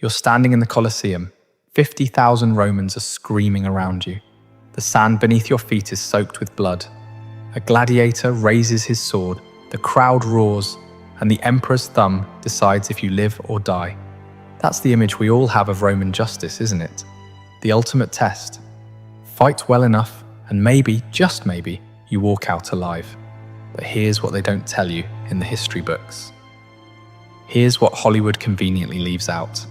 You're standing in the Colosseum. 50,000 Romans are screaming around you. The sand beneath your feet is soaked with blood. A gladiator raises his sword, the crowd roars, and the emperor's thumb decides if you live or die. That's the image we all have of Roman justice, isn't it? The ultimate test. Fight well enough, and maybe, just maybe, you walk out alive. But here's what they don't tell you in the history books. Here's what Hollywood conveniently leaves out.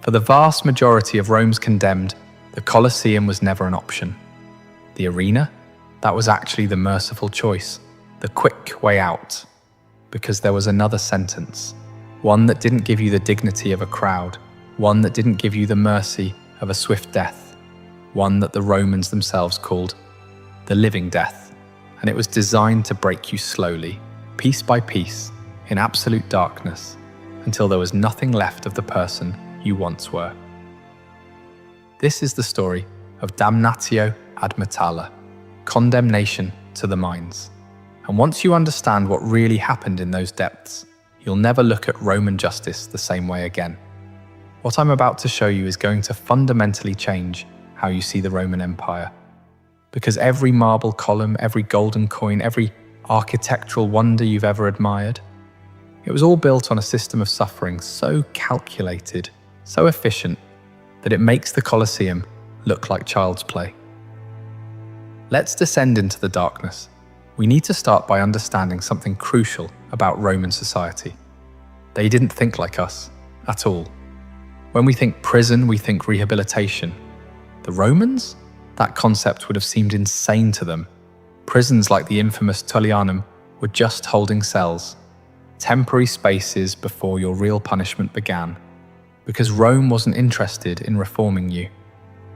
For the vast majority of Rome's condemned, the Colosseum was never an option. The arena? That was actually the merciful choice, the quick way out. Because there was another sentence, one that didn't give you the dignity of a crowd, one that didn't give you the mercy of a swift death, one that the Romans themselves called the living death. And it was designed to break you slowly, piece by piece, in absolute darkness, until there was nothing left of the person you once were. This is the story of damnatio ad metalla, condemnation to the mines. And once you understand what really happened in those depths, you'll never look at Roman justice the same way again. What I'm about to show you is going to fundamentally change how you see the Roman Empire. Because every marble column, every golden coin, every architectural wonder you've ever admired, it was all built on a system of suffering so calculated, so efficient, that it makes the Colosseum look like child's play. Let's descend into the darkness. We need to start by understanding something crucial about Roman society. They didn't think like us, at all. When we think prison, we think rehabilitation. The Romans? That concept would have seemed insane to them. Prisons like the infamous Tullianum were just holding cells, temporary spaces before your real punishment began. Because Rome wasn't interested in reforming you.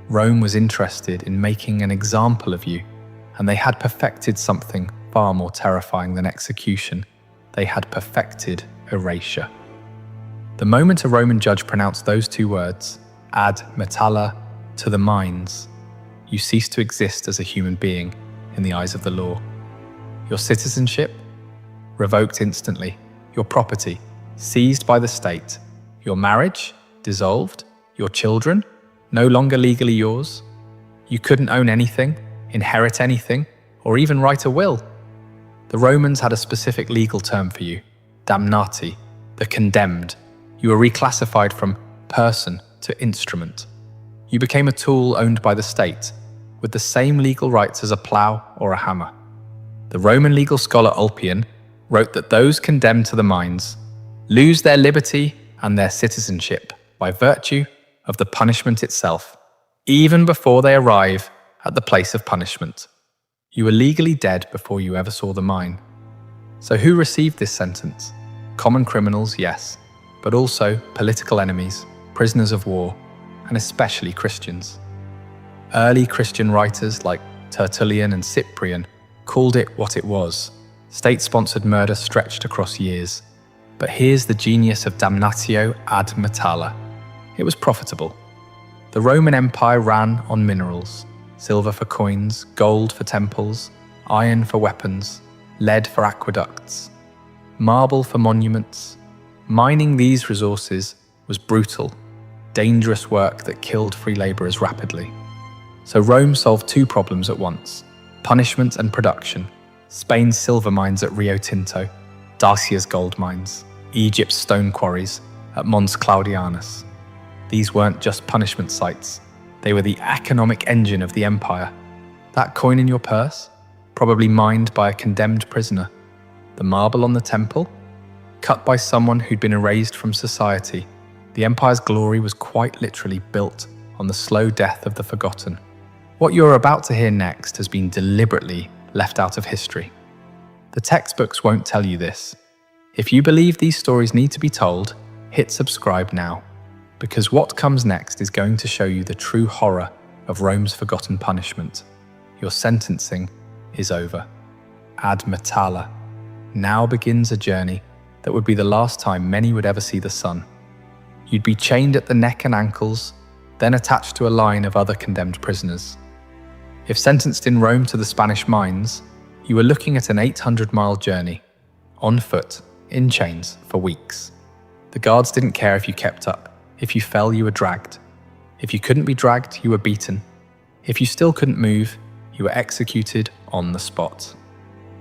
Rome was interested in making an example of you, and they had perfected something far more terrifying than execution. They had perfected erasure. The moment a Roman judge pronounced those two words, ad metalla, to the mines, you cease to exist as a human being in the eyes of the law. Your citizenship? Revoked instantly. Your property? Seized by the state. Your marriage? Dissolved? Your children? No longer legally yours? You couldn't own anything, inherit anything, or even write a will. The Romans had a specific legal term for you, damnati, the condemned. You were reclassified from person to instrument. You became a tool owned by the state, with the same legal rights as a plough or a hammer. The Roman legal scholar Ulpian wrote that those condemned to the mines lose their liberty and their citizenship by virtue of the punishment itself, even before they arrive at the place of punishment. You were legally dead before you ever saw the mine. So who received this sentence? Common criminals, yes, but also political enemies, prisoners of war, and especially Christians. Early Christian writers like Tertullian and Cyprian called it what it was, state-sponsored murder stretched across years. But here's the genius of damnatio ad metalla. It was profitable. The Roman Empire ran on minerals, silver for coins, gold for temples, iron for weapons, lead for aqueducts, marble for monuments. Mining these resources was brutal, dangerous work that killed free laborers rapidly. So Rome solved two problems at once: punishment and production. Spain's silver mines at Rio Tinto, Dacia's gold mines, Egypt's stone quarries at Mons Claudianus. These weren't just punishment sites, they were the economic engine of the empire. That coin in your purse, probably mined by a condemned prisoner. The marble on the temple, cut by someone who'd been erased from society. The empire's glory was quite literally built on the slow death of the forgotten. What you're about to hear next has been deliberately left out of history. The textbooks won't tell you this. If you believe these stories need to be told, hit subscribe now, because what comes next is going to show you the true horror of Rome's forgotten punishment. Your sentencing is over. Ad metalla. Now begins a journey that would be the last time many would ever see the sun. You'd be chained at the neck and ankles, then attached to a line of other condemned prisoners. If sentenced in Rome to the Spanish mines, you were looking at an 800-mile journey, on foot, in chains, for weeks. The guards didn't care if you kept up. If you fell, you were dragged. If you couldn't be dragged, you were beaten. If you still couldn't move, you were executed on the spot.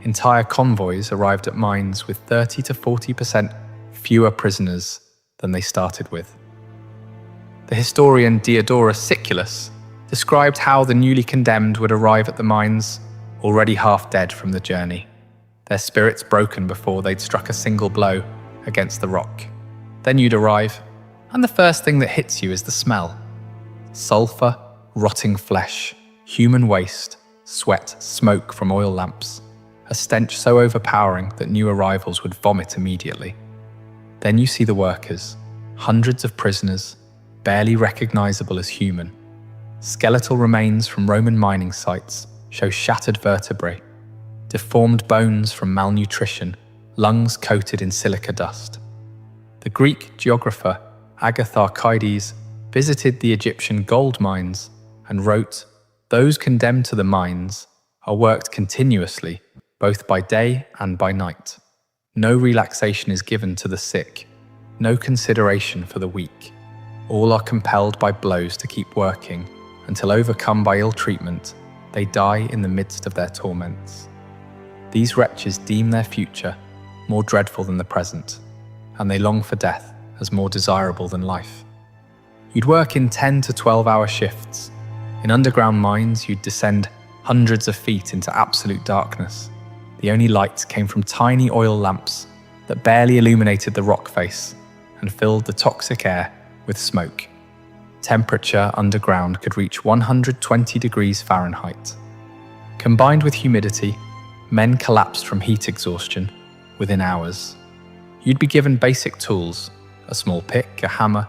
Entire convoys arrived at mines with 30 to 40% fewer prisoners than they started with. The historian Diodorus Siculus described how the newly condemned would arrive at the mines already half dead from the journey, their spirits broken before they'd struck a single blow against the rock. Then you'd arrive, and the first thing that hits you is the smell. Sulfur, rotting flesh, human waste, sweat, smoke from oil lamps, a stench so overpowering that new arrivals would vomit immediately. Then you see the workers, hundreds of prisoners, barely recognizable as human. Skeletal remains from Roman mining sites show shattered vertebrae, deformed bones from malnutrition, lungs coated in silica dust. The Greek geographer Agatharchides visited the Egyptian gold mines and wrote, "Those condemned to the mines are worked continuously, both by day and by night. No relaxation is given to the sick, no consideration for the weak. All are compelled by blows to keep working, until overcome by ill treatment, they die in the midst of their torments. These wretches deem their future more dreadful than the present, and they long for death as more desirable than life." You'd work in 10 to 12-hour shifts. In underground mines, you'd descend hundreds of feet into absolute darkness. The only light came from tiny oil lamps that barely illuminated the rock face and filled the toxic air with smoke. Temperature underground could reach 120 degrees Fahrenheit. Combined with humidity, men collapsed from heat exhaustion within hours. You'd be given basic tools, a small pick, a hammer,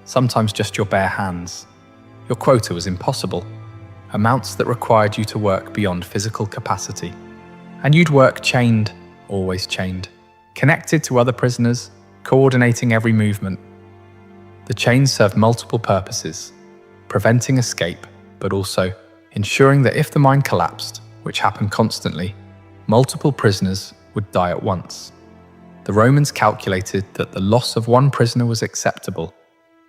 sometimes just your bare hands. Your quota was impossible, amounts that required you to work beyond physical capacity. And you'd work chained, always chained, connected to other prisoners, coordinating every movement. The chains served multiple purposes, preventing escape, but also ensuring that if the mine collapsed, which happened constantly, multiple prisoners would die at once. The Romans calculated that the loss of one prisoner was acceptable,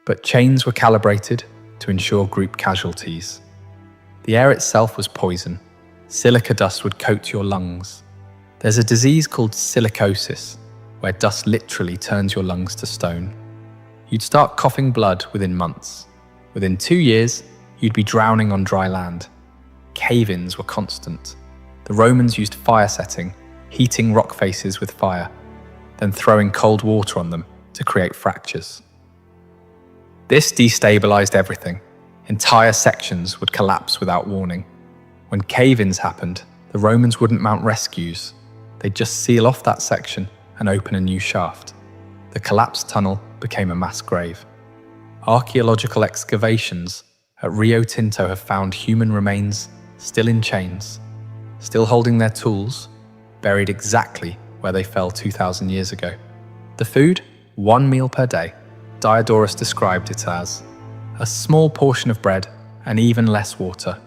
but chains were calibrated to ensure group casualties. The air itself was poison. Silica dust would coat your lungs. There's a disease called silicosis, where dust literally turns your lungs to stone. You'd start coughing blood within months. Within 2 years, you'd be drowning on dry land. Cave-ins were constant. The Romans used fire setting, heating rock faces with fire, then throwing cold water on them to create fractures. This destabilized everything. Entire sections would collapse without warning. When cave-ins happened, the Romans wouldn't mount rescues. They'd just seal off that section and open a new shaft. The collapsed tunnel became a mass grave. Archaeological excavations at Rio Tinto have found human remains still in chains, still holding their tools, buried exactly where they fell 2,000 years ago. The food? 1 meal per day. Diodorus described it as a small portion of bread and even less water.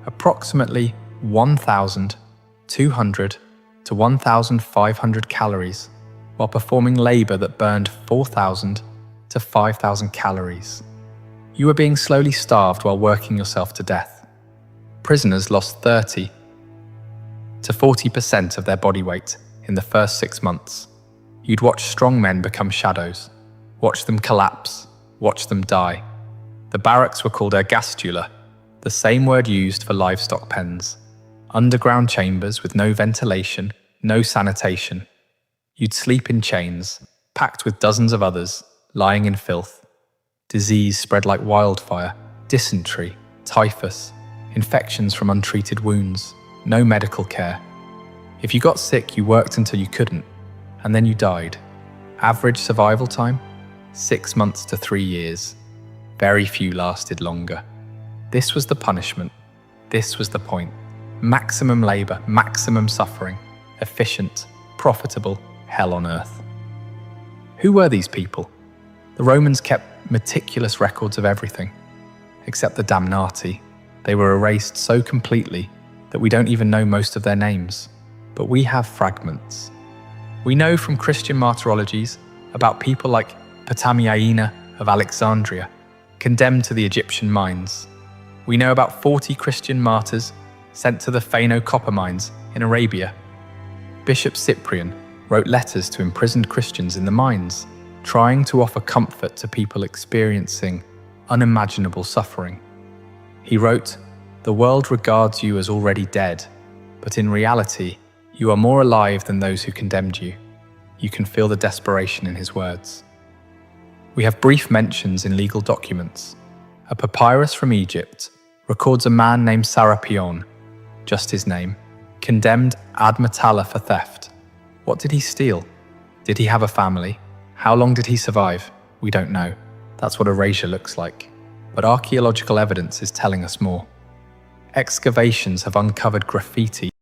Approximately 1,200 to 1,500 calories, while performing labor that burned 4,000 to 5,000 calories. You were being slowly starved while working yourself to death. Prisoners lost 30 to 40% of their body weight in the first 6 months. You'd watch strong men become shadows, watch them collapse, watch them die. The barracks were called ergastula, the same word used for livestock pens. Underground chambers with no ventilation, no sanitation. You'd sleep in chains, packed with dozens of others, lying in filth. Disease spread like wildfire, dysentery, typhus, infections from untreated wounds, no medical care. If you got sick, you worked until you couldn't, and then you died. Average survival time? 6 months to 3 years. Very few lasted longer. This was the punishment. This was the point. Maximum labor, maximum suffering, efficient, profitable, hell on earth. Who were these people? The Romans kept meticulous records of everything, except the damnatio. They were erased so completely that we don't even know most of their names, but we have fragments. We know from Christian martyrologies about people like Potamiaina of Alexandria, condemned to the Egyptian mines. We know about 40 Christian martyrs sent to the Phano copper mines in Arabia. Bishop Cyprian wrote letters to imprisoned Christians in the mines, trying to offer comfort to people experiencing unimaginable suffering. He wrote, "The world regards you as already dead, but in reality, you are more alive than those who condemned you." You can feel the desperation in his words. We have brief mentions in legal documents. A papyrus from Egypt records a man named Serapion, just his name, condemned ad metalla for theft. What did he steal? Did he have a family? How long did he survive? We don't know. That's what erasure looks like. But archaeological evidence is telling us more. Excavations have uncovered graffiti